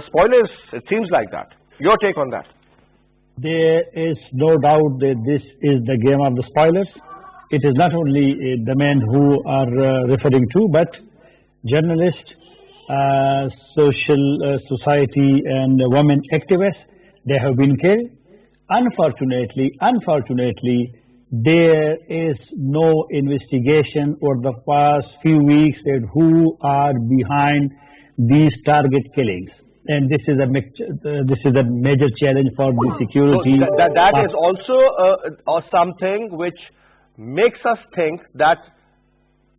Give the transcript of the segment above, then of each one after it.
spoilers. It seems like that. Your take on that? There is no doubt that this is the game of the spoilers. It is not only the men who are referring to, but journalists, society and women activists, they have been killed. Unfortunately, there is no investigation over the past few weeks that who are behind these target killings. And this is a major challenge for the security. So that is also something which makes us think that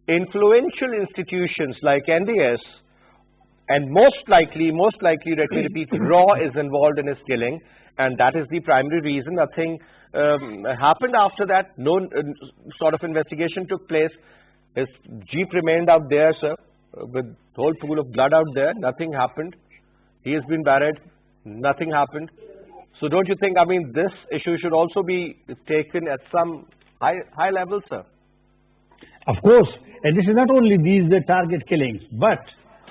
influential institutions like NDS and most likely, let me repeat, RAW is involved in his killing, and that is the primary reason. Nothing happened after that. No sort of investigation took place. His jeep remained out there, sir, with whole pool of blood out there. Nothing happened. He has been buried. Nothing happened. So don't you think, I mean, this issue should also be taken at some high level, sir? Of course. And this is not only these target killings, but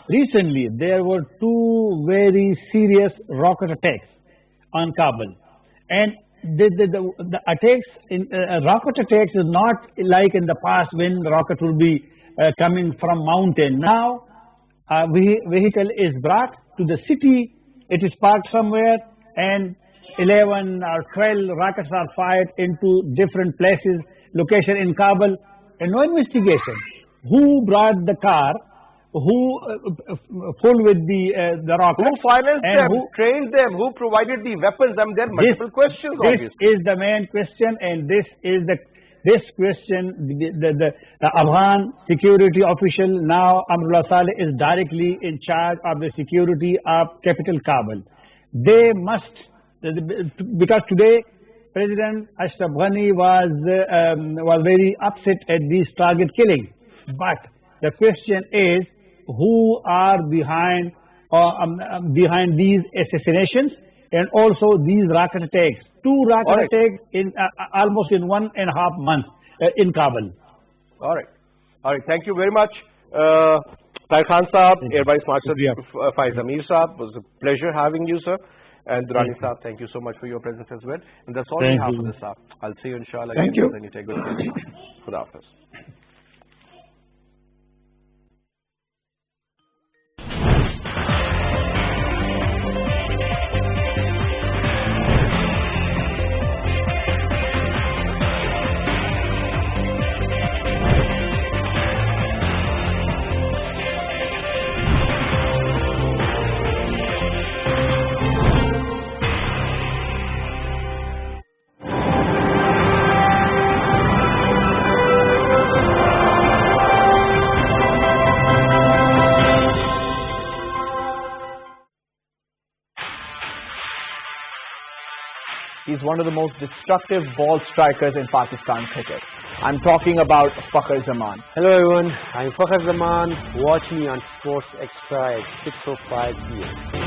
recently there were two very serious rocket attacks on Kabul. And the attacks, rocket attacks is not like in the past when the rocket will be coming from mountain. Now, vehicle is brought to the city, it is parked somewhere, and 11 or 12 rockets are fired into different places, location in Kabul, and no investigation. Who brought the car? Who full with the rockets? Who financed them? Who trained them? Who provided the weapons? I mean, there are multiple questions. This is the main question, and this question, the Afghan security official now, Amrullah Saleh, is directly in charge of the security of capital Kabul. They must, because today President Ashraf Ghani was very upset at these target killings. But the question is, who are behind these assassinations and also these rocket attacks? Two rocket attacks in almost in 1.5 months in Kabul. All right. Thank you very much, Tahir Khan Saab, Air Vice Marshal Faiz Amir Saab. It was a pleasure having you, sir. And Durrani Saab, thank you so much for your presence as well. And that's all we have for this hour. I'll see you inshallah. Thank you. Then you take good care. Khuda Hafiz. He's one of the most destructive ball strikers in Pakistan cricket. I'm talking about Fakhr Zaman. Hello everyone, I'm Fakhr Zaman. Watch me on Sports Extra at 6:05 p.m.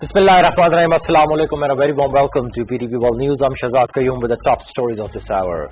Bismillahirrahmanirrahim. Assalamu alaikum and a very warm welcome to PTV World News. I'm Shahzad Qayyum with the top stories of this hour.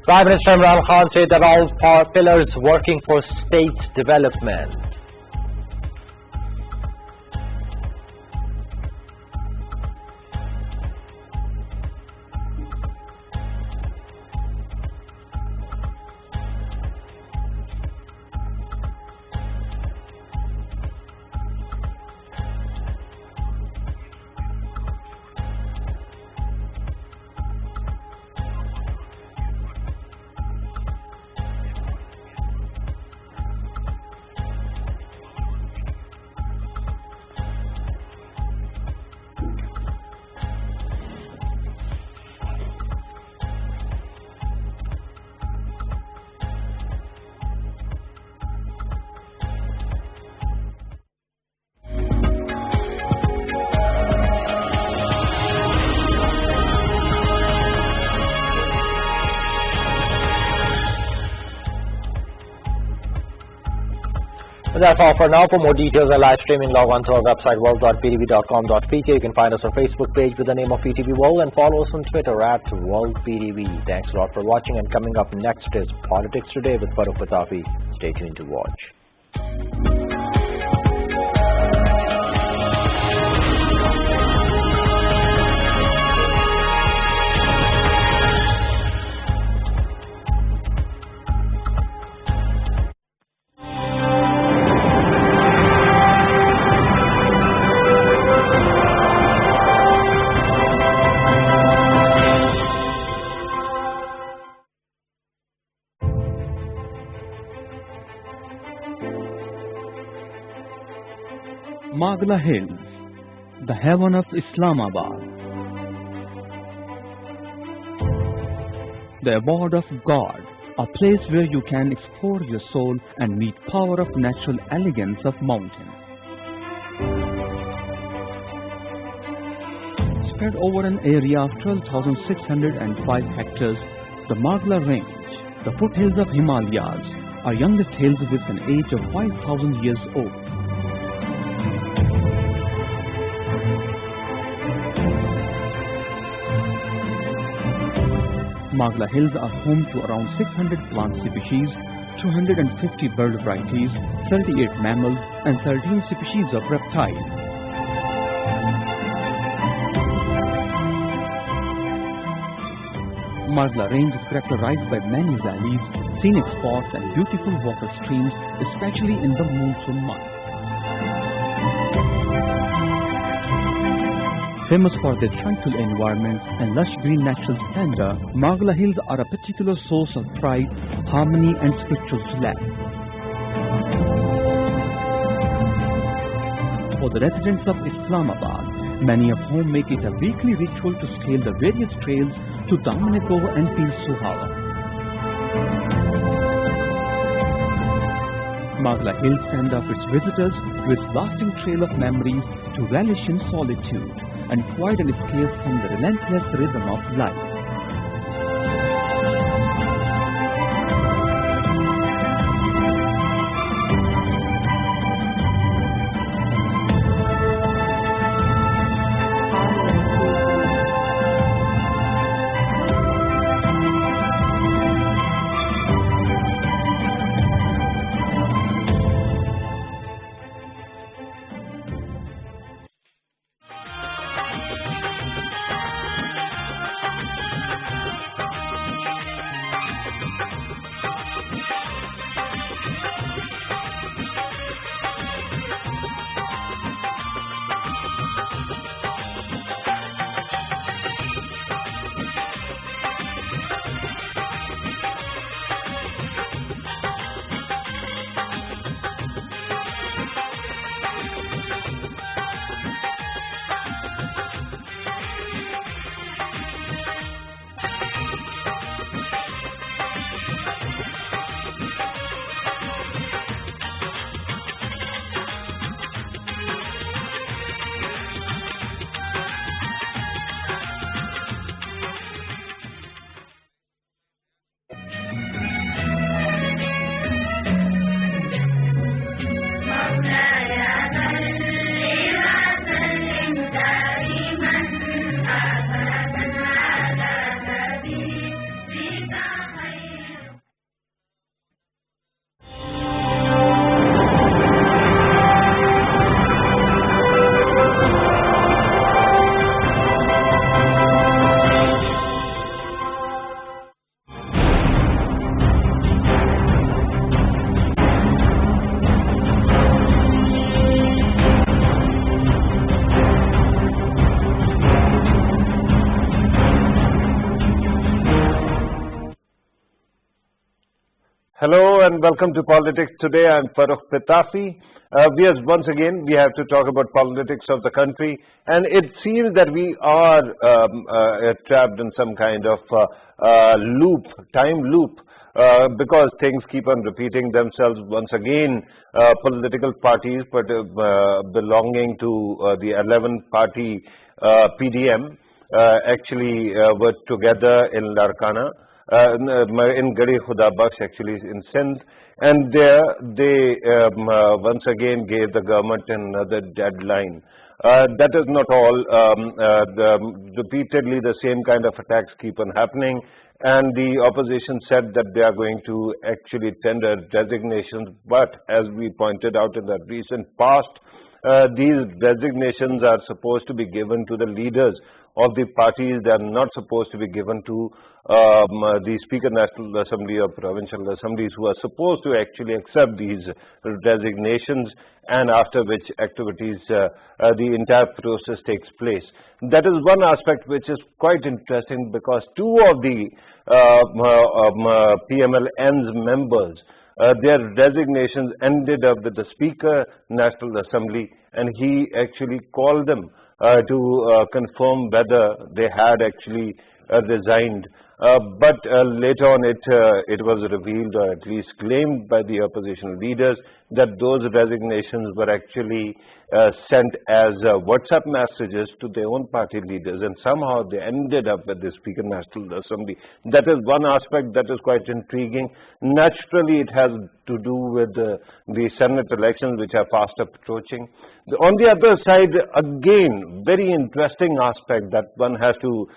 Prime Minister Imran Khan said that all pillars working for state's development. That's all for now. For more details and live streaming, log on to our website world.ptv.com.pk. You can find us on Facebook page with the name of PTV World and follow us on Twitter at WorldPTV. Thanks a lot for watching, and coming up next is Politics Today with Farrukh Pitafi. Stay tuned to watch. Magla Hills, the heaven of Islamabad. The abode of God, a place where you can explore your soul and meet power of natural elegance of mountains. Spread over an area of 12,605 hectares, the Magla Range, the foothills of Himalayas, are youngest hills with an age of 5,000 years old. Magla Hills are home to around 600 plant species, 250 bird varieties, 38 mammals, and 13 species of reptiles. Magla Range is characterized by many valleys, scenic spots, and beautiful water streams, especially in the monsoon months. Famous for their tranquil environments and lush green natural splendor, Magla Hills are a particular source of pride, harmony, and spiritual delight. For the residents of Islamabad, many of whom make it a weekly ritual to scale the various trails to Damanipur and Pir Suhawa. Magla Hills send off its visitors with lasting trail of memories to relish in solitude and quite an escape from the relentless rhythm of life. Hello and welcome to Politics Today. I'm Farrukh Pitafi. Once again, we have to talk about politics of the country, and it seems that we are trapped in some kind of time loop, because things keep on repeating themselves. Once again, political parties belonging to the 11-party PDM actually were together in Larkana. In Gadi Khuda Bakhsh, actually in Sindh, and there they once again gave the government another deadline. That is not all. Repeatedly the same kind of attacks keep on happening, and the opposition said that they are going to actually tender resignations, but as we pointed out in the recent past, these resignations are supposed to be given to the leaders of the parties. They are not supposed to be given to the Speaker National Assembly or Provincial Assemblies, who are supposed to actually accept these resignations, and after which activities the entire process takes place. That is one aspect which is quite interesting, because two of the PMLN's members, their resignations ended up with the Speaker National Assembly, and he actually called them to confirm whether they had actually resigned. But later on it was revealed, or at least claimed by the opposition leaders, that those resignations were actually sent as WhatsApp messages to their own party leaders, and somehow they ended up with the Speaker National Assembly. That is one aspect that is quite intriguing. Naturally, it has to do with the Senate elections, which are fast approaching. On the other side, again, very interesting aspect that one has to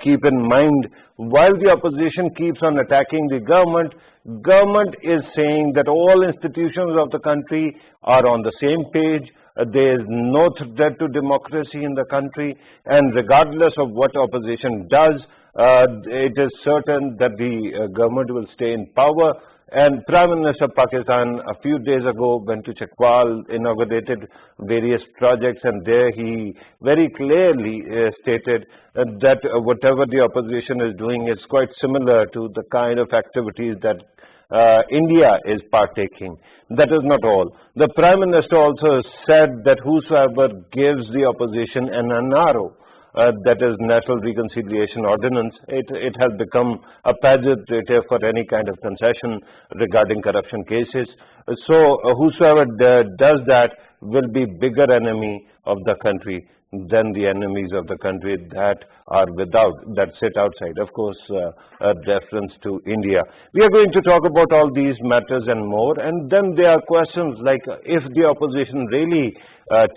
keep in mind. While the opposition keeps on attacking the government is saying that all institutions of the country are on the same page. There is no threat to democracy in the country, and regardless of what opposition does, it is certain that the government will stay in power. And Prime Minister of Pakistan a few days ago went to Chakwal, inaugurated various projects, and there he very clearly stated that whatever the opposition is doing is quite similar to the kind of activities that India is partaking. That is not all. The Prime Minister also said that whosoever gives the opposition an NRO, that is National Reconciliation Ordinance, it has become a pejorative for any kind of concession regarding corruption cases. So whosoever does that will be bigger enemy of the country than the enemies of the country that sit outside. Of course, a reference to India. We are going to talk about all these matters and more, and then there are questions like, if the opposition really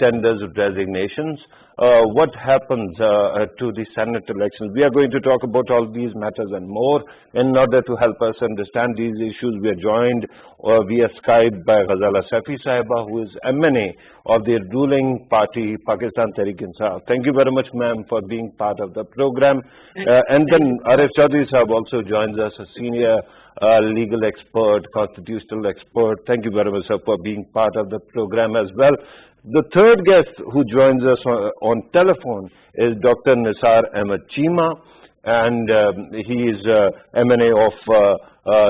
tenders resignations, what happens to the Senate elections? We are going to talk about all these matters and more. In order to help us understand these issues, we are joined via Skype by Ghazala Safi Sahiba, who is MNA of the ruling party, Pakistan Tehreek-e-Insaf. Thank you very much, ma'am, for being part of the program. And then Arif Chaudhry Sahab also joins us, a senior legal expert, constitutional expert. Thank you very much, sir, for being part of the program as well. The third guest who joins us on telephone is Dr. Nisar Ahmed Chima, and he is MNA of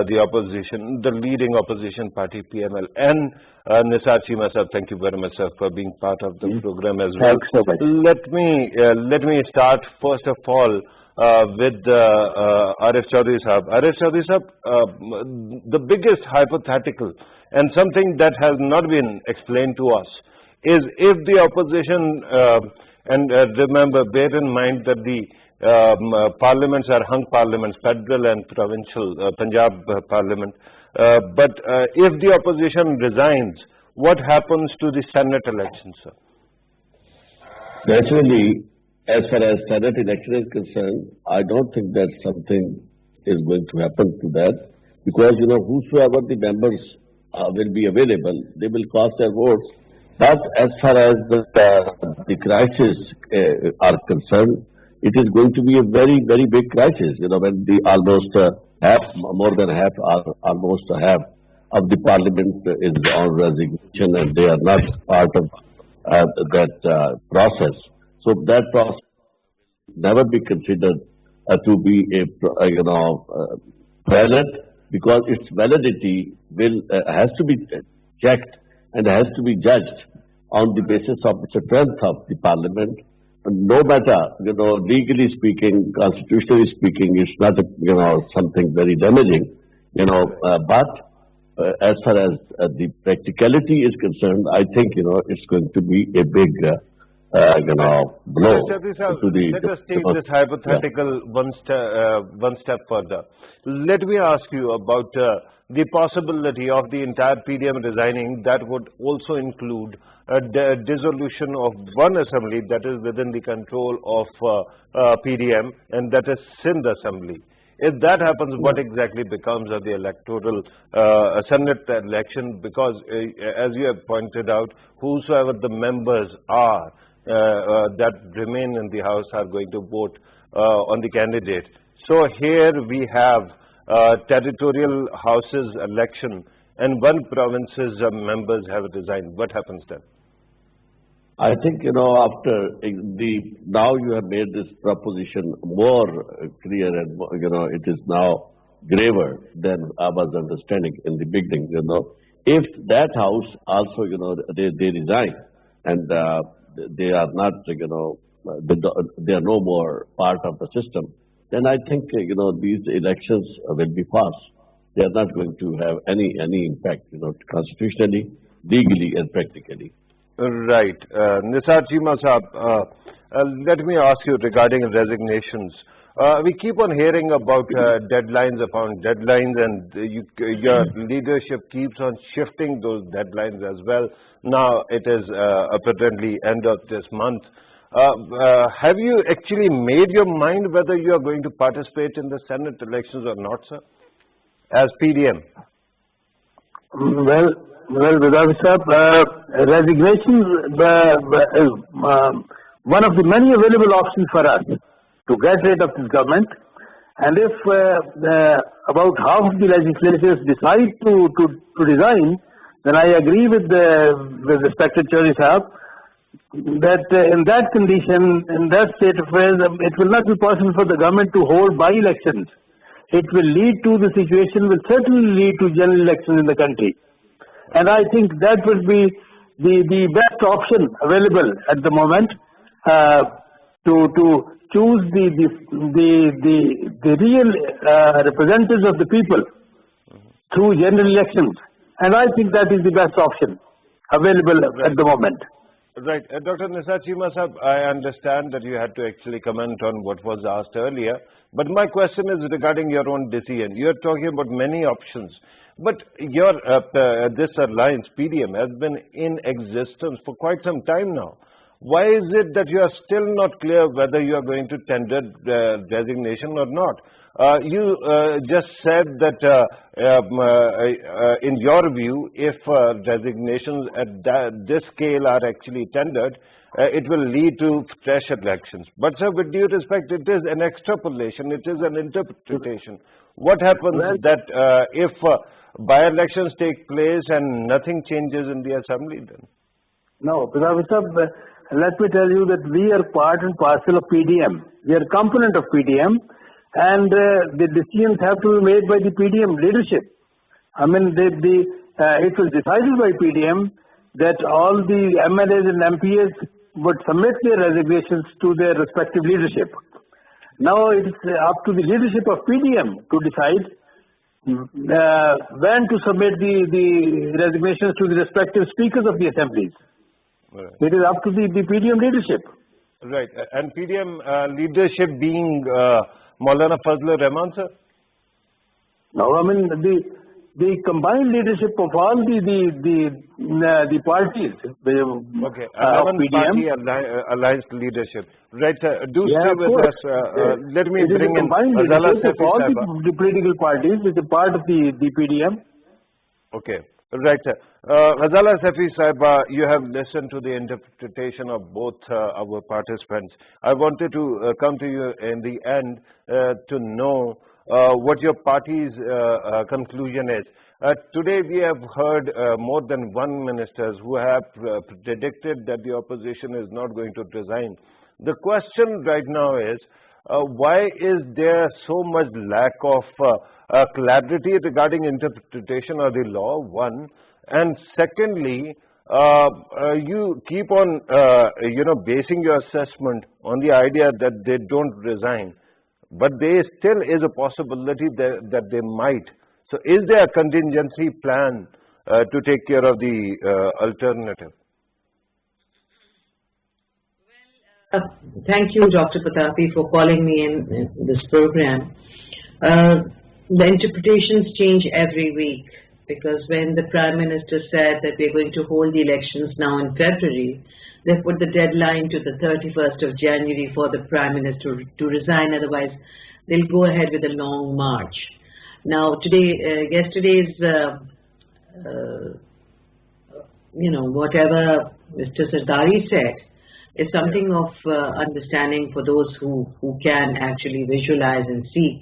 the opposition, the leading opposition party, PMLN. Nisar Chima sir, thank you very much, sir, for being part of the program as well. Thanks so much. Let me start first of all with Arif Chaudhry Sahab. Arif Chaudhry Sahab, the biggest hypothetical and something that has not been explained to us is, if the opposition, and remember, bear in mind that the parliaments are hung parliaments, federal and provincial, Punjab parliament, but if the opposition resigns, what happens to the Senate elections, sir? Naturally, as far as Senate election is concerned, I don't think that something is going to happen to that, because, whosoever the members will be available, they will cast their votes. But as far as the crisis are concerned, it is going to be a very, very big crisis. When the almost more than half of the parliament is on resignation, and they are not part of that process. So that process never be considered to be a present, because its validity has to be checked and has to be judged on the basis of the strength of the parliament. No matter, legally speaking, constitutionally speaking, it's not, something very damaging, but as far as the practicality is concerned, I think, it's going to be a big, blow to the... Let us take this hypothetical one step further. Let me ask you about the possibility of the entire PDM resigning. That would also include the dissolution of one assembly that is within the control of PDM, and that is Sindh Assembly. If that happens, what exactly becomes of the electoral Senate election? Because as you have pointed out, whosoever the members are that remain in the House are going to vote on the candidate. So here we have territorial houses election, and one province's members have resigned. What happens then? I think, after now you have made this proposition more clear and, it is now graver than I was understanding in the beginning, If that house also, they resign and they are not, they are no more part of the system, then I think, these elections will be false. They are not going to have any impact, constitutionally, legally and practically. Right. Nisar Chima Saab, let me ask you regarding resignations. We keep on hearing about deadlines upon deadlines, and your leadership keeps on shifting those deadlines as well. Now it is apparently end of this month. Have you actually made your mind whether you are going to participate in the Senate elections or not, sir, as PDM? Well, Vidavi Saab, resignation is one of the many available options for us to get rid of this government. And if about half of the legislators decide to resign, then I agree with respected Chaudhry Saab that in that condition, in that state of affairs, it will not be possible for the government to hold by-elections. It will lead to the situation, will certainly lead to general elections in the country. And I think that would be the best option available at the moment to choose the real representatives of the people through general elections. And I think that is the best option available at the moment. Right. Dr. Nisar Chima Sahab, I understand that you had to actually comment on what was asked earlier. But my question is regarding your own decision. You are talking about many options. But your this alliance, PDM, has been in existence for quite some time now. Why is it that you are still not clear whether you are going to tender resignation or not? You just said that in your view, if resignations at this scale are actually tendered, it will lead to fresh elections. But sir, with due respect, it is an extrapolation, it is an interpretation. What happens that if by-elections take place and nothing changes in the assembly then? No, let me tell you that we are part and parcel of PDM. We are a component of PDM, and the decisions have to be made by the PDM leadership. I mean, it was decided by PDM that all the MLAs and MPs would submit their resignations to their respective leadership. Now it's up to the leadership of PDM to decide when to submit the resignations to the respective speakers of the assemblies. Right. It is up to the PDM leadership. Right. And PDM leadership being Maulana Fazlur Rahman, sir? No, I mean the combined leadership of all the parties. Okay. 11 party alliance leadership. Right. Do stay with us. Let me bring in Ghazala Safi all the political parties which are part of the PDM. Okay. Right. Ghazala Safi Sahib, you have listened to the interpretation of both our participants. I wanted to come to you in the end to know what your party's conclusion is. Today we have heard more than one ministers who have predicted that the opposition is not going to resign. The question right now is, why is there so much lack of clarity regarding interpretation of the law, one, and secondly, you keep on, basing your assessment on the idea that they don't resign, but there still is a possibility that they might. So is there a contingency plan to take care of the alternative? Thank you, Dr. Pitafi, for calling me in this program. The interpretations change every week, because when the Prime Minister said that we're going to hold the elections now in February, they put the deadline to the 31st of January for the Prime Minister to resign, otherwise they'll go ahead with a long march. Now yesterday's, whatever Mr. Zardari said, is something of understanding for those who can actually visualize and see.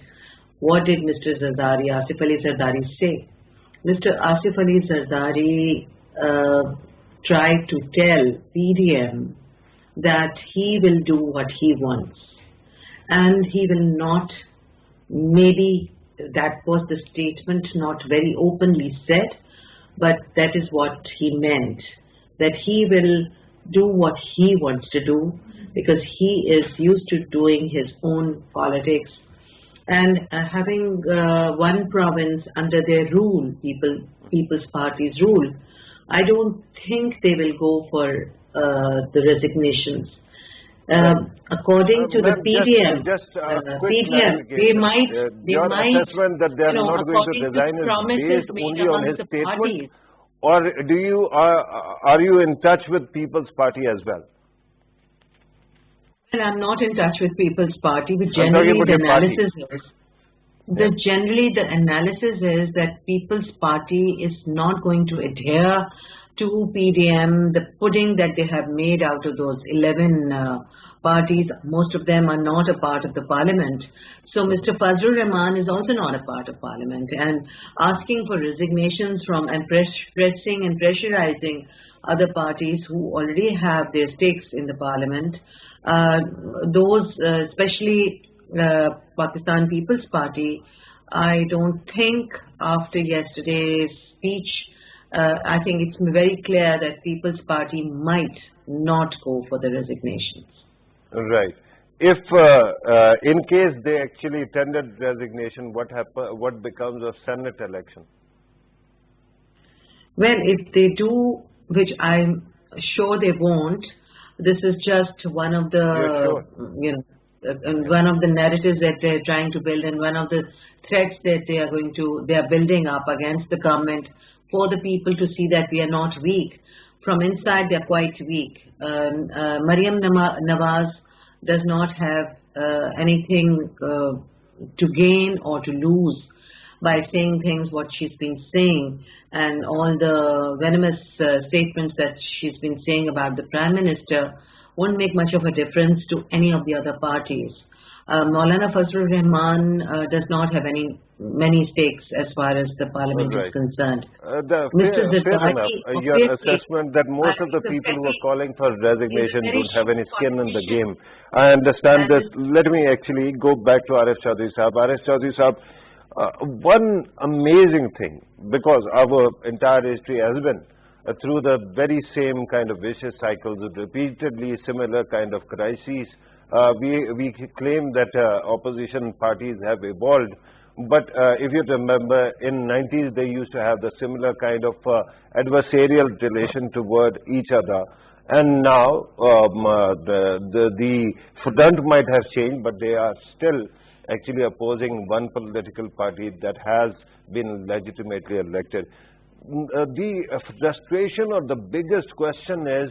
What did Mr. Zardari, Asif Ali Zardari, say? Mr. Asif Ali Zardari tried to tell PDM that he will do what he wants, and he will not, maybe that was the statement, not very openly said, but that is what he meant, that he will do what he wants to do, because he is used to doing his own politics and having one province under their rule, People's Party's rule. I don't think they will go for the resignations. According to the PDM, they might, assessment that they are not going to resign is based only on his statement, or are you in touch with People's Party as well? Well, I'm not in touch with People's Party, but generally the analysis is that People's Party is not going to adhere to PDM, the pudding that they have made out of those 11 parties. Most of them are not a part of the parliament. So Mr. Fazlur Rahman is also not a part of parliament, and asking for resignations from and pressing and pressurizing other parties who already have their stakes in the parliament, those especially Pakistan People's Party, I don't think after yesterday's speech, I think it's very clear that People's Party might not go for the resignations. Right. If in case they actually tendered resignation, what becomes of Senate election? Well, if they do, which I'm sure they won't, this is just one of the, one of the narratives that they're trying to build, and one of the threats that they are building up against the government for the people to see that we are not weak. From inside, they're quite weak. Maryam Nawaz does not have anything to gain or to lose by saying things what she's been saying, and all the venomous statements that she's been saying about the Prime Minister won't make much of a difference to any of the other parties. Maulana Fazlur Rahman does not have many stakes as far as the parliament is concerned. Fair enough. Your assessment that most of the people who are calling for resignation don't have any skin in the game. I understand this. Let me actually go back to Arif Chaudhry Sahab. Arif Chaudhry Sahab, one amazing thing, because our entire history has been through the very same kind of vicious cycles of repeatedly similar kind of crises. We claim that opposition parties have evolved, but if you remember, in 90s they used to have the similar kind of adversarial relation toward each other, and now the front might have changed, but they are still actually opposing one political party that has been legitimately elected. The frustration or the biggest question is,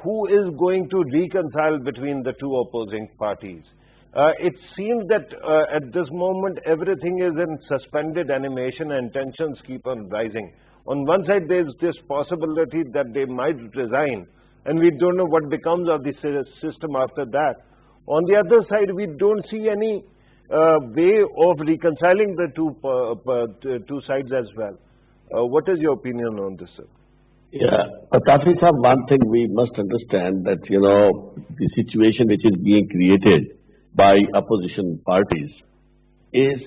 who is going to reconcile between the two opposing parties? It seems that at this moment everything is in suspended animation and tensions keep on rising. On one side there is this possibility that they might resign, and we don't know what becomes of the system after that. On the other side, we don't see any way of reconciling the two sides as well. What is your opinion on this, sir? Yeah, Pitafi sir, one thing we must understand that, the situation which is being created by opposition parties is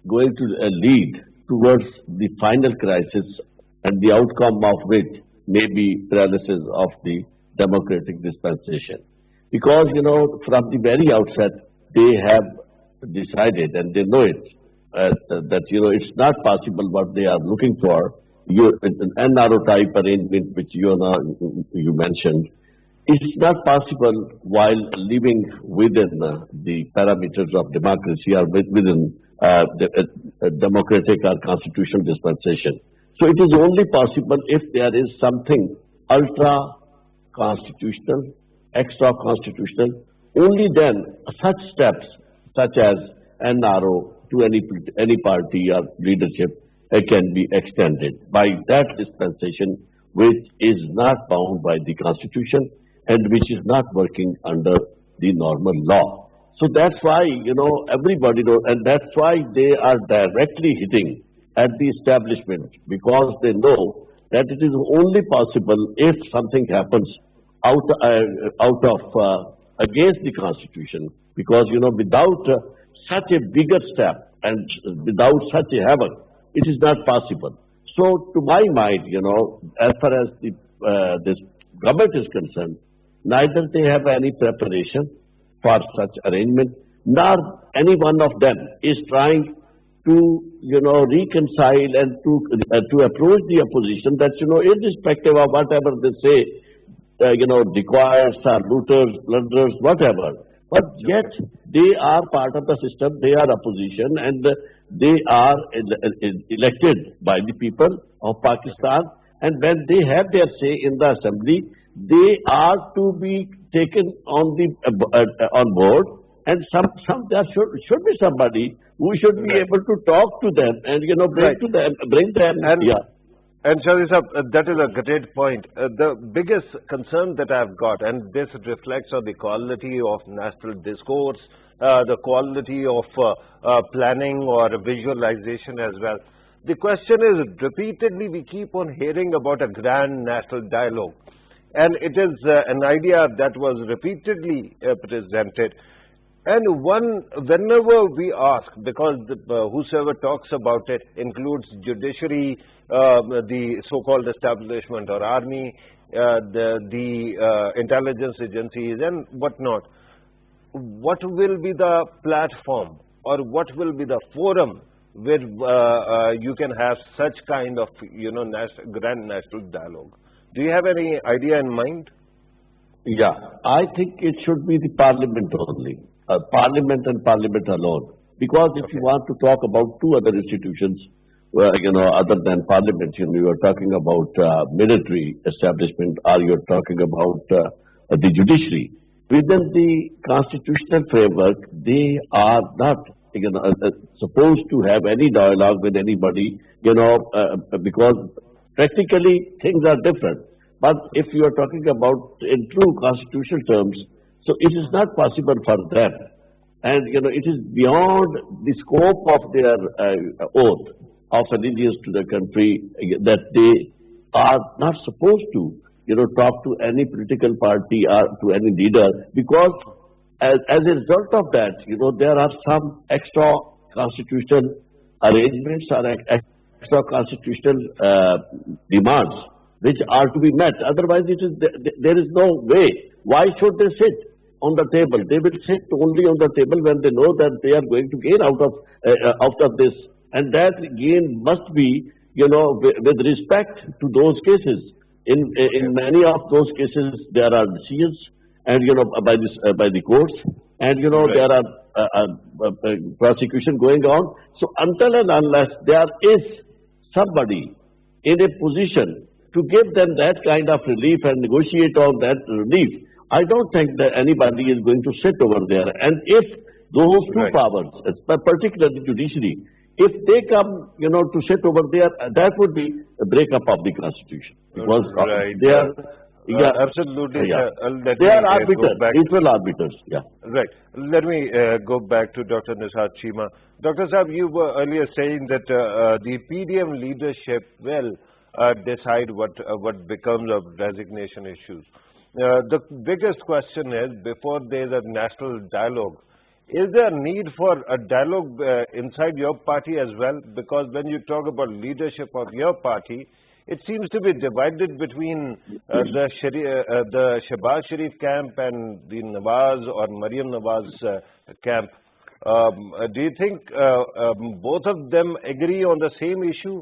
going to lead towards the final crisis, and the outcome of which may be paralysis of the democratic dispensation. Because, from the very outset, they have decided, and they know it, that, it's not possible what they are looking for. An NRO type arrangement, which you mentioned, it's not possible while living within the parameters of democracy or within the democratic or constitutional dispensation. So it is only possible if there is something ultra-constitutional, extra-constitutional. Only then such steps, such as NRO to any party or leadership, can be extended by that dispensation, which is not bound by the Constitution and which is not working under the normal law. So that's why, everybody knows, and that's why they are directly hitting at the establishment, because they know that it is only possible if something happens against the Constitution, because, without such a bigger step and without such a havoc, it is not possible. So, to my mind, as far as this government is concerned, neither they have any preparation for such arrangement, nor any one of them is trying to, reconcile and to approach the opposition that, irrespective of whatever they say, dacoits or looters, plunderers, whatever, but yet they are part of the system, they are opposition, and they are elected by the people of Pakistan, and when they have their say in the assembly, they are to be taken on board, and there should be somebody who should be able to talk to them and bring them. And Chaudhry Sahab, that is a great point. The biggest concern that I've got, and this reflects on the quality of national discourse, the quality of planning or visualization as well. The question is, repeatedly we keep on hearing about a grand national dialogue, and it is an idea that was repeatedly presented. And whenever we ask, because whosoever talks about it includes judiciary, the so-called establishment or army, the intelligence agencies and whatnot, what will be the platform or what will be the forum where you can have such kind of, grand national dialogue? Do you have any idea in mind? Yeah, I think it should be the parliament only. Parliament and parliament alone. Because if you want to talk about two other institutions, other than parliament, you are talking about military establishment, or you are talking about the judiciary. Within the constitutional framework, they are not supposed to have any dialogue with anybody, because practically things are different. But if you are talking about in true constitutional terms, so it is not possible for them, and it is beyond the scope of their oath of allegiance to the country that they are not supposed to, talk to any political party or to any leader, because as a result of that, there are some extra constitutional arrangements or extra constitutional demands which are to be met. Otherwise, there is no way. Why should they sit on the table? They will sit only on the table when they know that they are going to gain out of this, and that gain must be, with respect to those cases. In many of those cases, there are decisions, and by the courts, and there are prosecution going on. So until and unless there is somebody in a position to give them that kind of relief and negotiate on that relief, I don't think that anybody is going to sit over there. And if those two powers, particularly judiciary, if they come, to sit over there, that would be a breakup of the Constitution. Because they are, absolutely. They are arbiters, neutral arbiters. Yeah. Right. Let me go back to Dr. Nishat Cheema. Dr. Saab, you were earlier saying that the PDM leadership will decide what becomes of resignation issues. The biggest question is, before there is a national dialogue, Is there a need for a dialogue inside your party as well? Because when you talk about leadership of your party, it seems to be divided between the Shehbaz Sharif camp and the Nawaz or Maryam Nawaz camp. Do you think both of them agree on the same issue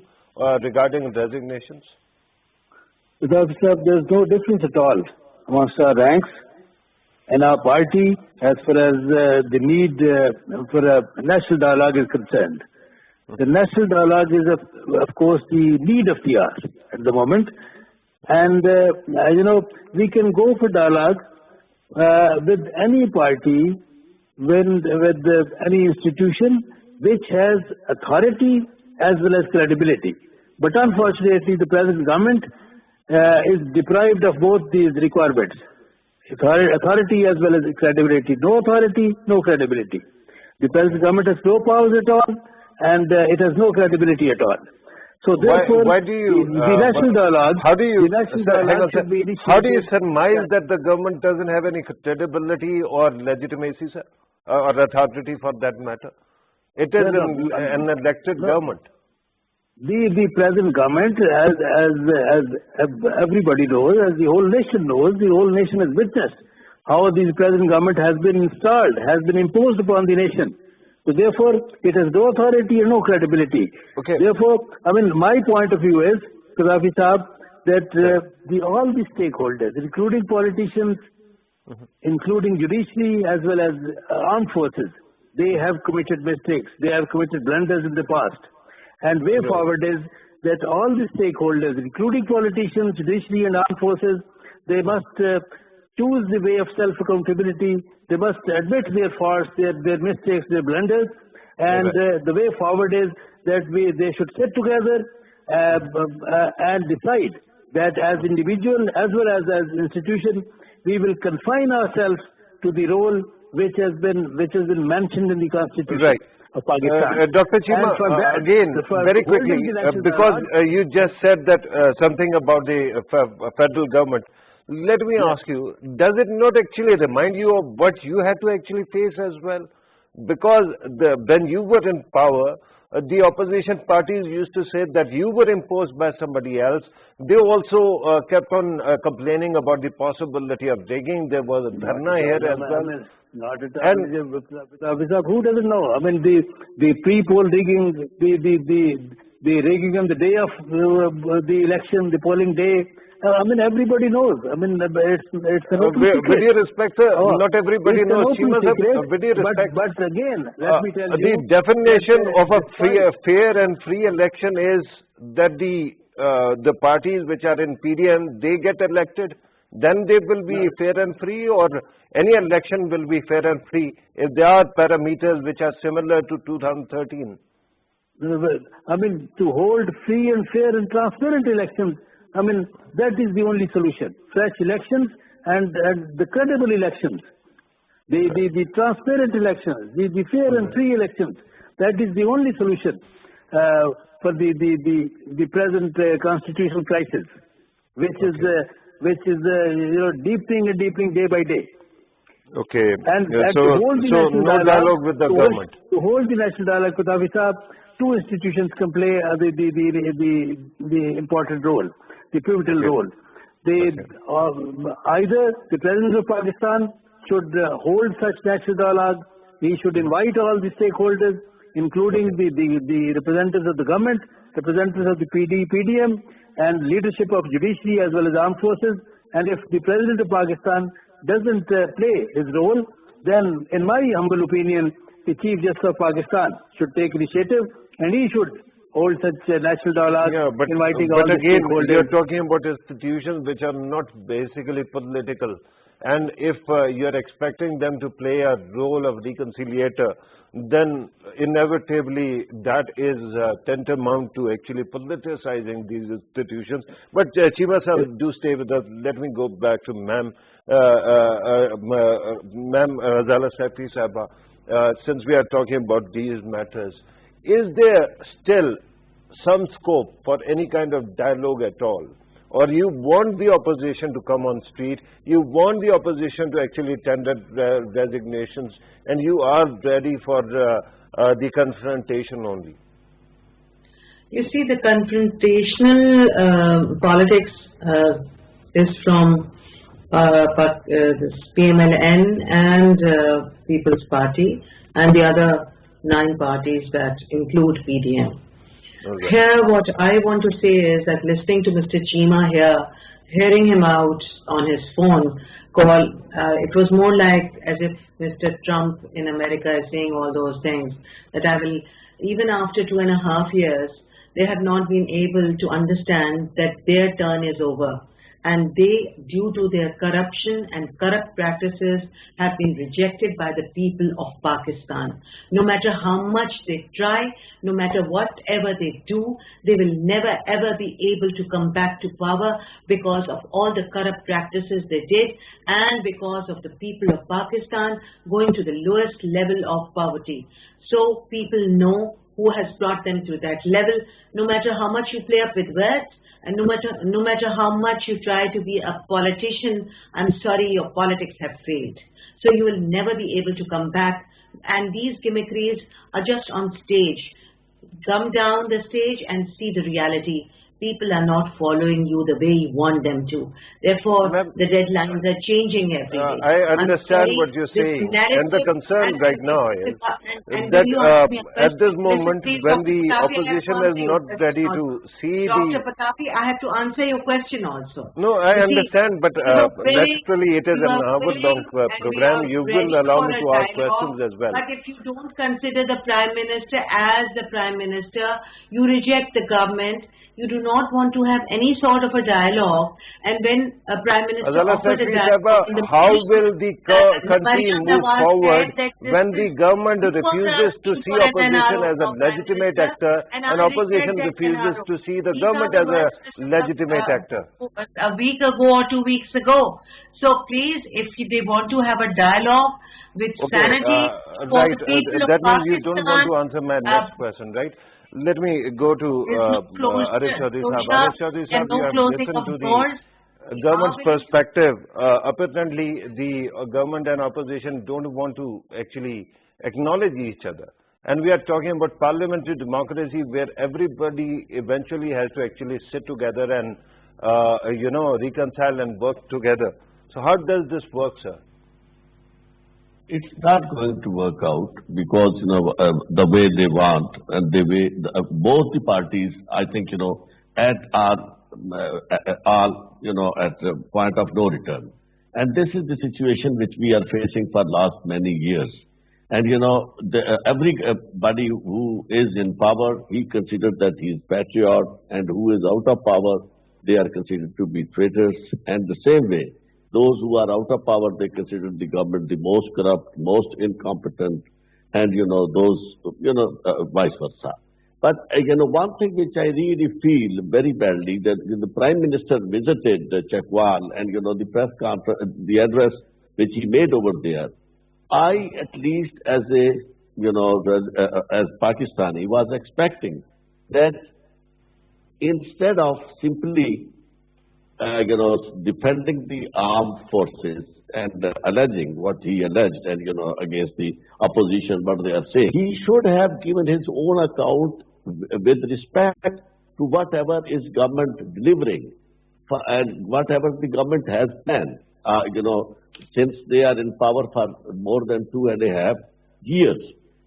regarding resignations? Because there's no difference at all amongst our ranks and our party as far as the need for a national dialogue is concerned. The national dialogue is, of course, the need of the hour at the moment. And, we can go for dialogue with any party, with any institution which has authority as well as credibility. But unfortunately, the present government is deprived of both these requirements. Authority as well as credibility. No authority, no credibility. The present government has no powers at all, and it has no credibility at all. So therefore, why do you, the national dialogue, how do you, should be initiated. How do you surmise that the government doesn't have any credibility or legitimacy, sir, or authority for that matter? It is an elected government. The present government, as everybody knows, as the whole nation knows, the whole nation has witnessed how the present government has been installed, has been imposed upon the nation. So therefore, it has no authority and no credibility. Okay. Therefore, my point of view is, Pitafi Sahab, that all the stakeholders, including politicians, including judiciary as well as armed forces, they have committed mistakes. They have committed blunders in the past. And way forward is that all the stakeholders, including politicians, judiciary and armed forces, they must choose the way of self-accountability. They must admit their faults, their mistakes, their blunders. And the way forward is that they should sit together and decide that as individual as well as institution, we will confine ourselves to the role which has been mentioned in the Constitution. Right. Dr. Chima, again, very quickly, because you just said that something about the federal government. Let me ask you, does it not actually remind you of what you had to actually face as well? Because when you were in power, the opposition parties used to say that you were imposed by somebody else. They also kept on complaining about the possibility of digging. There was a dharna here as well. Not at all. Who doesn't know? The pre-poll digging, the rigging on the day of the election, the polling day. Everybody knows. It's an open secret. With your respect, not everybody knows. With your respect. But again, let me tell you. The definition of a fair and free election is that the parties which are in PDM, they get elected. Then they will be fair and free, or any election will be fair and free if there are parameters which are similar to 2013. To hold free and fair and transparent elections, that is the only solution. Fresh elections and the credible elections, the transparent elections, the fair and free elections. That is the only solution for the present constitutional crisis, which is deepening day by day. Okay. And so no dialogue with the government. To hold the national dialogue, Pitafi Sahab, two institutions can play the important role, the pivotal role. Either the President of Pakistan should hold such national dialogue. He should invite all the stakeholders, including the representatives of the government, representatives of the PDM, and leadership of judiciary as well as armed forces. And if the President of Pakistan doesn't play his role, then in my humble opinion, the Chief Justice of Pakistan should take initiative and he should hold such a national dialogue, inviting all the stakeholders. You're talking about institutions which are not basically political. And if you're expecting them to play a role of reconciliator, then inevitably that is tantamount to actually politicizing these institutions. But Chima sir, do stay with us. Let me go back to Ma'am Razala Saifi Sahaba. Since we are talking about these matters, is there still some scope for any kind of dialogue at all? or you want the opposition to come on street, you want the opposition to actually tender resignations, and you are ready for the confrontation only. You see, the confrontational politics is from this PMLN and People's Party and the other 9 parties that include PDM. Okay. Here, what I want to say is that listening to Mr. Cheema here, hearing him out on his phone call, it was more like as if Mr. Trump in America is saying all those things, that I will, even after 2.5 years, they have not been able to understand that their turn is over. And they, due to their corruption and corrupt practices, have been rejected by the people of Pakistan. No matter how much they try, no matter whatever they do, they will never ever be able to come back to power because of all the corrupt practices they did and because of the people of Pakistan going to the lowest level of poverty. So people know who has brought them to that level. No matter how much you play up with words, and no matter how much you try to be a politician, I'm sorry, your politics have failed. So you will never be able to come back. And these gimmickries are just on stage. Come down the stage and see the reality. People are not following you the way you want them to. Therefore, the deadlines are changing every day. I understand what you're saying, and the concern right now is that at this moment, when the opposition is not ready to see Dr. Pitafi, I have to answer your question also. No, I understand, but naturally it is an hour-long program. You will allow me to ask questions as well. But if you don't consider the Prime Minister as the Prime Minister, you reject the government. You do not want to have any sort of a dialogue, and when a Prime Minister offers a dialogue, how will the country move forward when the government refuses to see opposition as a legitimate actor and opposition refuses to see the government as a legitimate actor? A week ago or 2 weeks ago. So please, if they want to have a dialogue with sanity for the people of That means Pakistan, you don't want to answer my next question, right? Let me go to Arish Chaudhry Sahab. Arish Chaudhry Sahab, you have listened to the government's perspective. Apparently, the government and opposition don't want to actually acknowledge each other. And we are talking about parliamentary democracy where everybody eventually has to actually sit together and, reconcile and work together. So how does this work, sir? It's not going to work out because, the way they want and the way both the parties, I think, at a point of no return. And this is the situation which we are facing for last many years. And, everybody who is in power, he considers that he is patriot, and who is out of power, they are considered to be traitors. And the same way, those who are out of power, they consider the government the most corrupt, most incompetent, and, vice versa. But, one thing which I really feel very badly, that the Prime Minister visited Chakwal and, the press conference, the address which he made over there, I, at least as as Pakistani, was expecting that instead of simply defending the armed forces and alleging what he alleged and, against the opposition, what they are saying, he should have given his own account with respect to whatever is government delivering and whatever the government has planned, since they are in power for more than 2.5 years,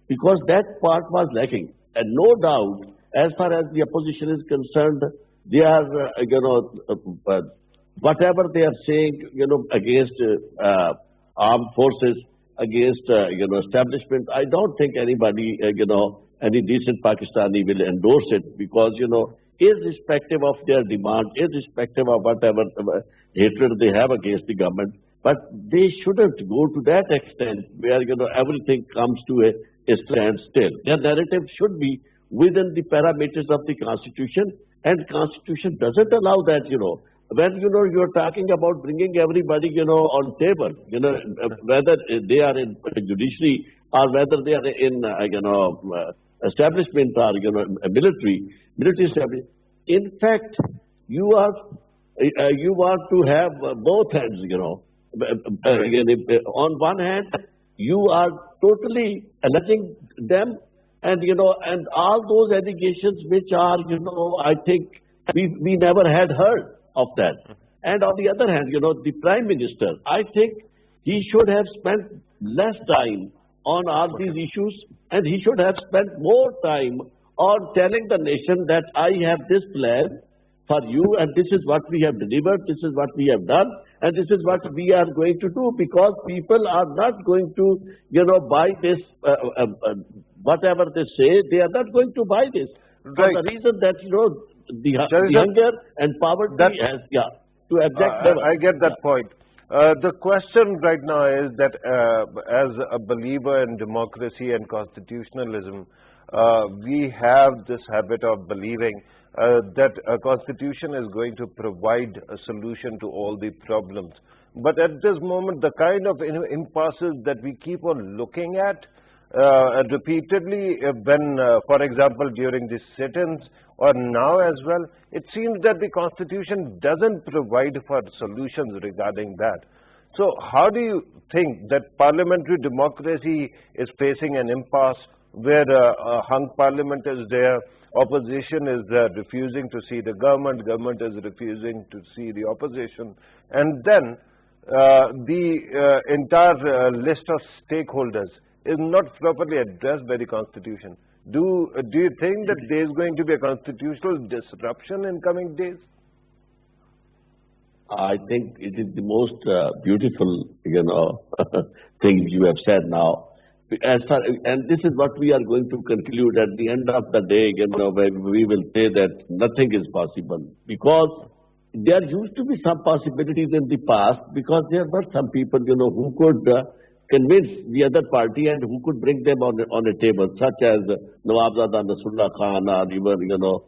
because that part was lacking. And no doubt, as far as the opposition is concerned, they are, whatever they are saying, against armed forces, against, establishment, I don't think anybody, any decent Pakistani will endorse it because, irrespective of their demand, irrespective of whatever hatred they have against the government, but they shouldn't go to that extent where, everything comes to a standstill. Their narrative should be within the parameters of the Constitution, and Constitution doesn't allow that, When, you're talking about bringing everybody, on table, whether they are in judiciary or whether they are in, establishment or, military establishment. In fact, you are you want to have both hands, you know. On one hand, you are totally alleging them, and you know, and all those allegations which are, you know, I think we never had heard of that. And on the other hand, you know, the Prime Minister, I think he should have spent less time on all these issues, and he should have spent more time on telling the nation that I have this plan for you, and this is what we have delivered, this is what we have done, and this is what we are going to do, because people are not going to, you know, buy this, whatever they say, they are not going to buy this. Right. For the reason that, you know, the hunger and poverty has, to abject level. I get that point. The question right now is that as a believer in democracy and constitutionalism, we have this habit of believing that a constitution is going to provide a solution to all the problems. But at this moment, the kind of impasses that we keep on looking at repeatedly, when, for example, during the sit-ins or now as well, it seems that the constitution doesn't provide for solutions regarding that. So how do you think that parliamentary democracy is facing an impasse where a hung parliament is there, opposition is refusing to see the government, government is refusing to see the opposition, and then the entire list of stakeholders is not properly addressed by the constitution? Do you think that there is going to be a constitutional disruption in coming days? I think it is the most beautiful, you know, thing you have said now. And this is what we are going to conclude at the end of the day, you know, where we will say that nothing is possible, because there used to be some possibilities in the past, because there were some people, you know, who could convince the other party and who could bring them on a table, such as Nawabzada Nasrullah Khan, or even, you know,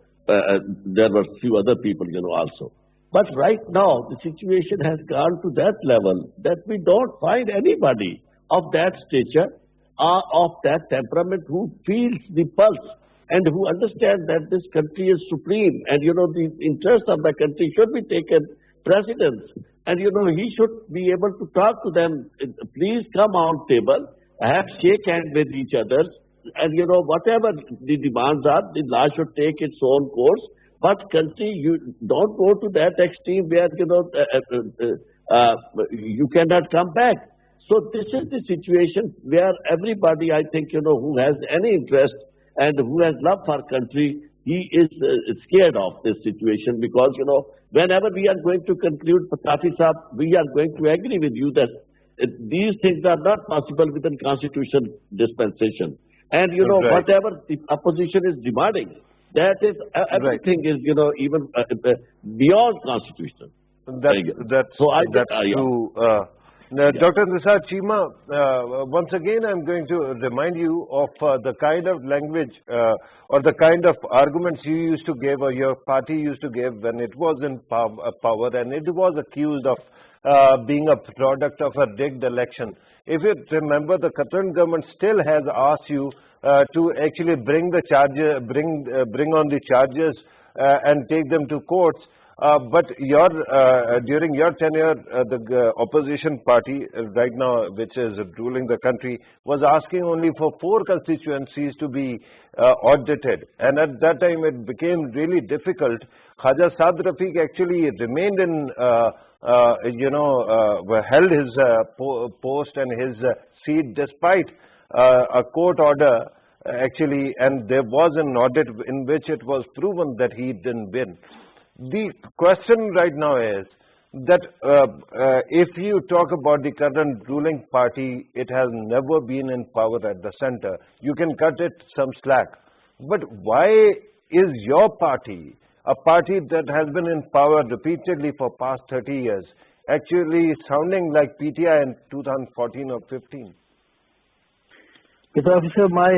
there were few other people, you know, also. But right now, the situation has gone to that level that we don't find anybody of that stature, of that temperament, who feels the pulse and who understands that this country is supreme, and, you know, the interest of the country should be taken precedence. And, you know, he should be able to talk to them, please come on table, have shake hands with each other, and, you know, whatever the demands are, the law should take its own course. But country, you don't go to that extreme where, you know, you cannot come back. So this is the situation where everybody, I think, you know, who has any interest and who has love for country, he is scared of this situation, because, you know, whenever we are going to conclude, Pitafi Sahab, we are going to agree with you that these things are not possible within constitution dispensation. And, you know, whatever the opposition is demanding, that is, everything is, you know, even beyond constitution. That's true. Dr. Nisar Chima, once again I'm going to remind you of the kind of language or the kind of arguments you used to give, or your party used to give, when it was in power and it was accused of being a product of a rigged election. If you remember, the current government still has asked you to actually bring the charges, bring on the charges and take them to courts. But during your tenure, the opposition party right now, which is ruling the country, was asking only for 4 constituencies to be audited. And at that time, it became really difficult. Khaja Saad Rafiq actually remained in, held his post and his seat despite a court order, actually, and there was an audit in which it was proven that he didn't win. The question right now is that if you talk about the current ruling party, it has never been in power at the center. You can cut it some slack. But why is your party, a party that has been in power repeatedly for past 30 years, actually sounding like PTI in 2014 or 15? Officer, my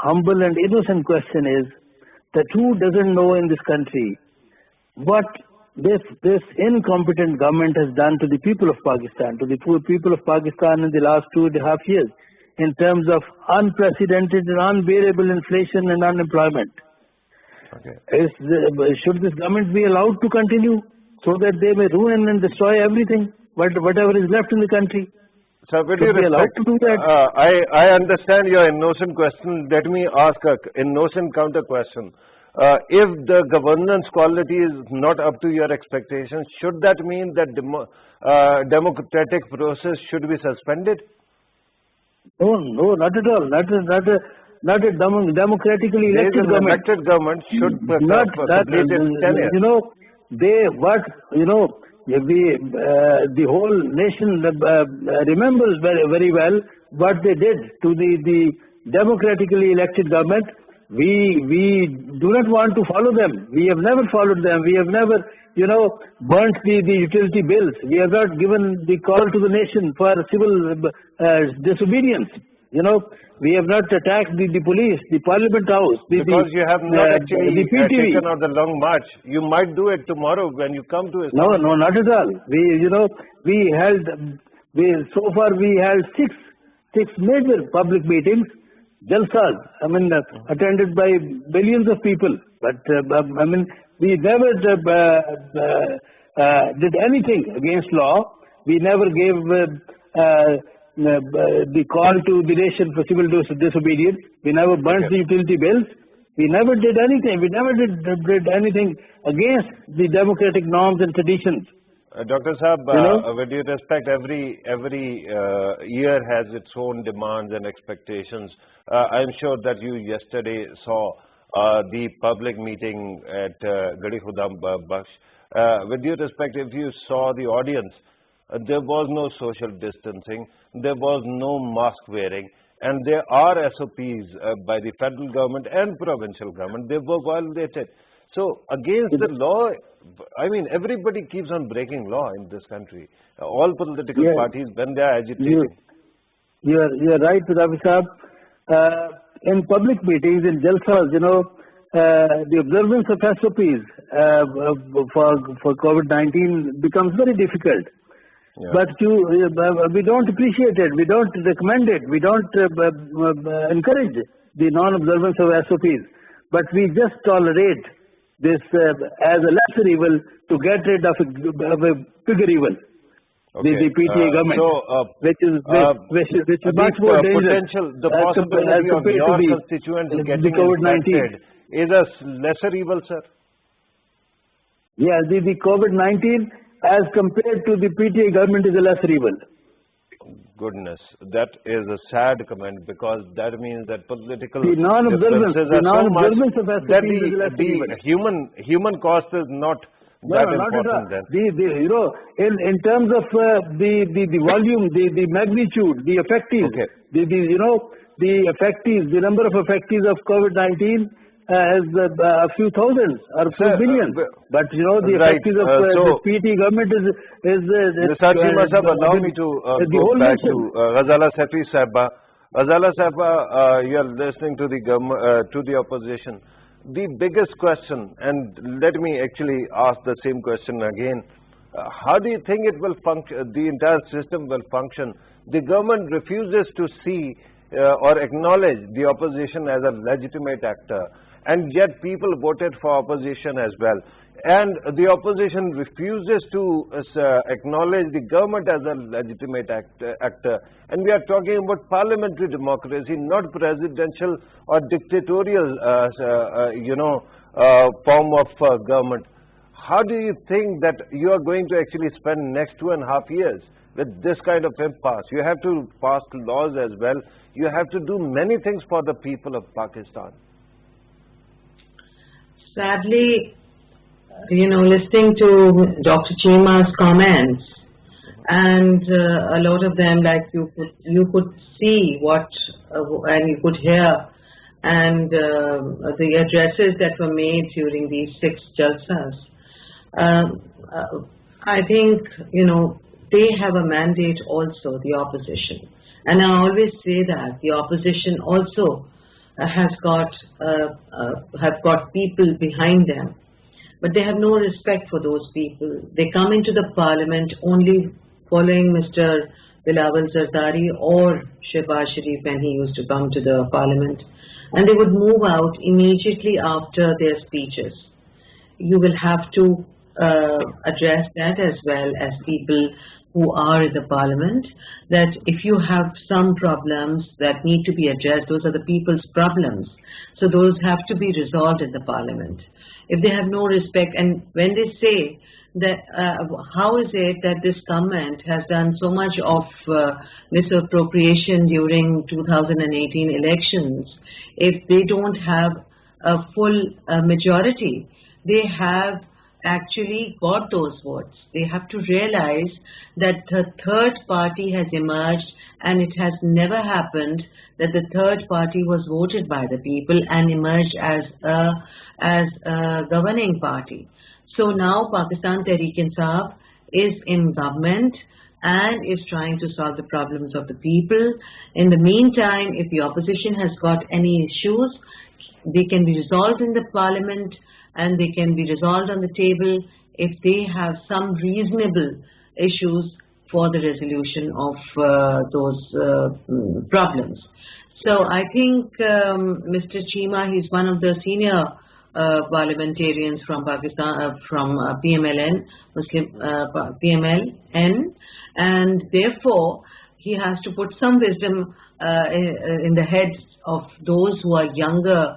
humble and innocent question is that who doesn't know in this country what this incompetent government has done to the people of Pakistan, to the poor people of Pakistan in the last 2.5 years, in terms of unprecedented and unbearable inflation and unemployment. Should this government be allowed to continue so that they may ruin and destroy everything, whatever is left in the country? So, with your respect, to do that? I understand your innocent question. Let me ask an innocent counter question. If the governance quality is not up to your expectations, should that mean that democratic process should be suspended? No, not at all. Not a democratically elected government. Elected government should complete its tenure. The whole nation remembers very well what they did to the democratically elected government. We do not want to follow them. We have never followed them. We have never, burnt the utility bills. We have not given the call to the nation for civil disobedience. We have not attacked the police, the Parliament House. Because you have not actually the PTV. taken out the long march. You might do it tomorrow when you come to No, not at all. So far we held six major public meetings, jalsas, attended by billions of people. But, we never did anything against law. We never gave the call to the nation for civil disobedience. We never burnt the utility bills. We never did anything. We never did anything against the democratic norms and traditions. Dr. Saab, with due respect, every year has its own demands and expectations. I'm sure that you yesterday saw the public meeting at Gadi Khudam Bakhsh. With due respect, if you saw the audience, there was no social distancing, there was no mask wearing, and there are SOPs by the federal government and provincial government. They were violated. So against the law, everybody keeps on breaking law in this country. All political parties, when they are agitating. You are right, Pitafi Saab. In public meetings, in jalsas, the observance of SOPs for COVID-19 becomes very difficult. Yeah. But we don't appreciate it, we don't recommend it, we don't encourage the non-observance of SOPs. But we just tolerate this as a lesser evil to get rid of a bigger evil. Okay. The PTA government, which is much more dangerous. The possibility of your constituents getting infected is a lesser evil, sir? Yeah, the COVID-19 as compared to the PTA government is a lesser evil. Goodness, that is a sad comment, because that means that political differences are so much that the human cost is not that important then. In terms of the volume, the magnitude, the effective, the number of effectives of COVID-19 has a few thousands or a few billions. But the effectives of the PT government is Mr. Chima Sahab, allow me to go back to Ghazala Safi Sahaba. Ghazala Sahaba, you are listening to the government, to the opposition. The biggest question, and let me actually ask the same question again. How do you think it will function? The entire system will function. The government refuses to see or acknowledge the opposition as a legitimate actor. And yet people voted for opposition as well. And the opposition refuses to acknowledge the government as a legitimate actor. And we are talking about parliamentary democracy, not presidential or dictatorial, form of government. How do you think that you are going to actually spend next 2.5 years with this kind of impasse? You have to pass laws as well. You have to do many things for the people of Pakistan. Sadly, listening to Dr. Chima's comments, and a lot of them, like you could see what and you could hear, and the addresses that were made during these 6 jalsas. I think they have a mandate also, the opposition, and I always say that the opposition also have got people behind them, but they have no respect for those people. They come into the parliament only following Mr. Bilawal Zardari or Shehbaz Sharif when he used to come to the parliament, and they would move out immediately after their speeches. You will have to address that as well as people who are in the parliament, that if you have some problems that need to be addressed, those are the people's problems. So those have to be resolved in the parliament. If they have no respect, and when they say that how is it that this government has done so much of misappropriation during 2018 elections, if they don't have a full majority, they have actually got those votes. They have to realize that the third party has emerged, and it has never happened that the third party was voted by the people and emerged as a governing party. So now Pakistan Tehreek-e-Insaf is in government and is trying to solve the problems of the people. In the meantime, if the opposition has got any issues, they can be resolved in the parliament, and they can be resolved on the table if they have some reasonable issues for the resolution of those problems. So I think Mr. Cheema, he's one of the senior parliamentarians from Pakistan, from PMLN, and therefore he has to put some wisdom in the heads of those who are younger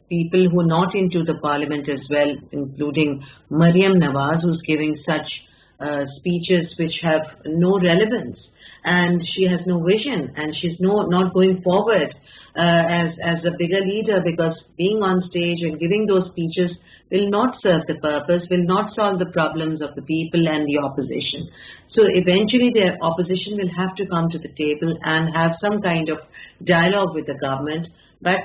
people who are not into the parliament as well, including Maryam Nawaz, who's giving such speeches which have no relevance, and she has no vision, and she's not going forward as a bigger leader, because being on stage and giving those speeches will not serve the purpose, will not solve the problems of the people and the opposition. So eventually the opposition will have to come to the table and have some kind of dialogue with the government. But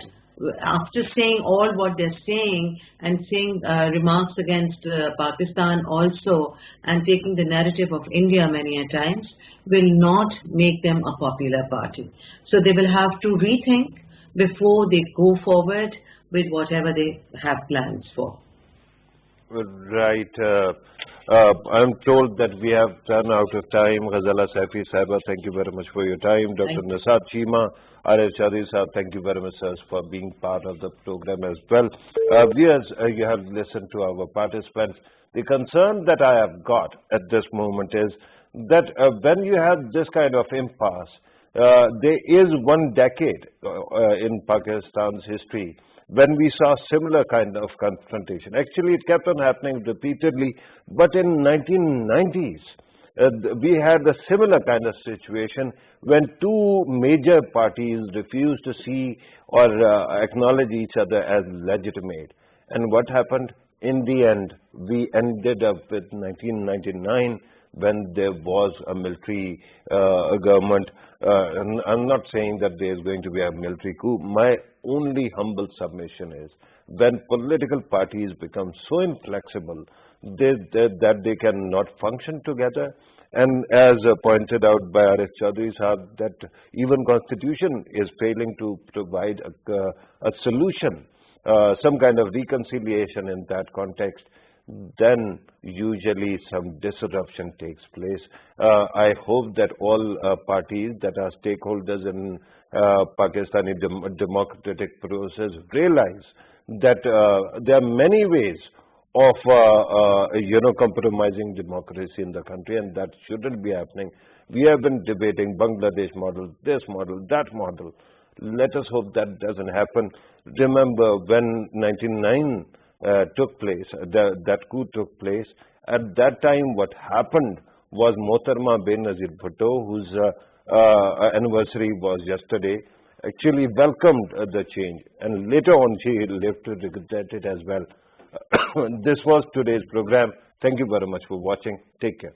after saying all what they're saying and saying remarks against Pakistan also, and taking the narrative of India many a times, will not make them a popular party. So they will have to rethink before they go forward with whatever they have plans for. Right. I'm told that we have run out of time. Ghazala Saifi Saiba, thank you very much for your time. Dr. Nisar Cheema, Arif Chaudhry Sahab, thank you very much, sir, for being part of the program as well. Viewers, you have listened to our participants. The concern that I have got at this moment is that when you have this kind of impasse, there is one decade in Pakistan's history when we saw similar kind of confrontation. Actually, it kept on happening repeatedly, but in 1990s, we had a similar kind of situation when two major parties refused to see or acknowledge each other as legitimate. And what happened? In the end, we ended up with 1999, when there was a military government. And I'm not saying that there is going to be a military coup. My only humble submission is, when political parties become so inflexible that they cannot function together, and as pointed out by Arif Chaudhry Sahab, that even Constitution is failing to provide a solution, some kind of reconciliation in that context, then usually some disruption takes place. I hope that all parties that are stakeholders in Pakistani democratic process realize that there are many ways of compromising democracy in the country, and that shouldn't be happening. We have been debating Bangladesh model, this model, that model. Let us hope that doesn't happen. Remember, when 1999 took place, that coup took place, at that time what happened was Mohtarma Benazir Bhutto, whose anniversary was yesterday, actually welcomed the change, and later on she lived to regret it as well. This was today's program. Thank you very much for watching. Take care.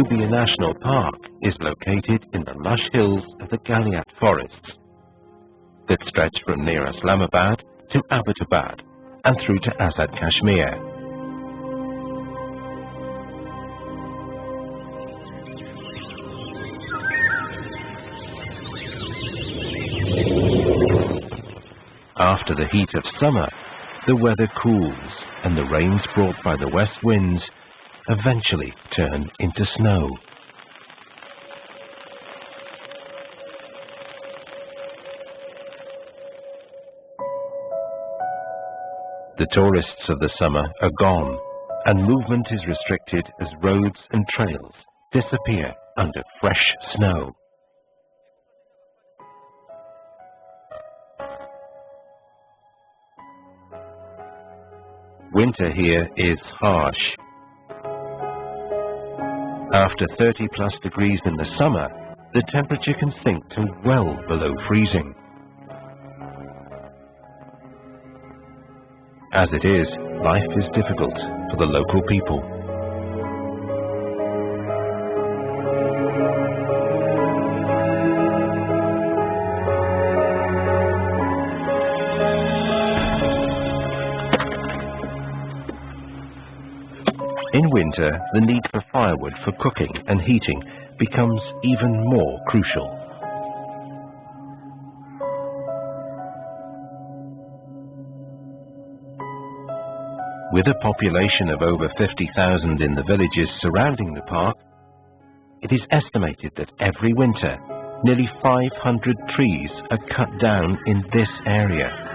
Nubia National Park is located in the lush hills of the Galiat forests that stretch from near Islamabad to Abbottabad and through to Azad Kashmir. After the heat of summer, the weather cools and the rains brought by the west winds eventually turn into snow. The tourists of the summer are gone, and movement is restricted as roads and trails disappear under fresh snow. Winter here is harsh. After 30+ degrees in the summer, the temperature can sink to well below freezing. As it is, life is difficult for the local people. In winter, the need for firewood for cooking and heating becomes even more crucial. With a population of over 50,000 in the villages surrounding the park, it is estimated that every winter, nearly 500 trees are cut down in this area.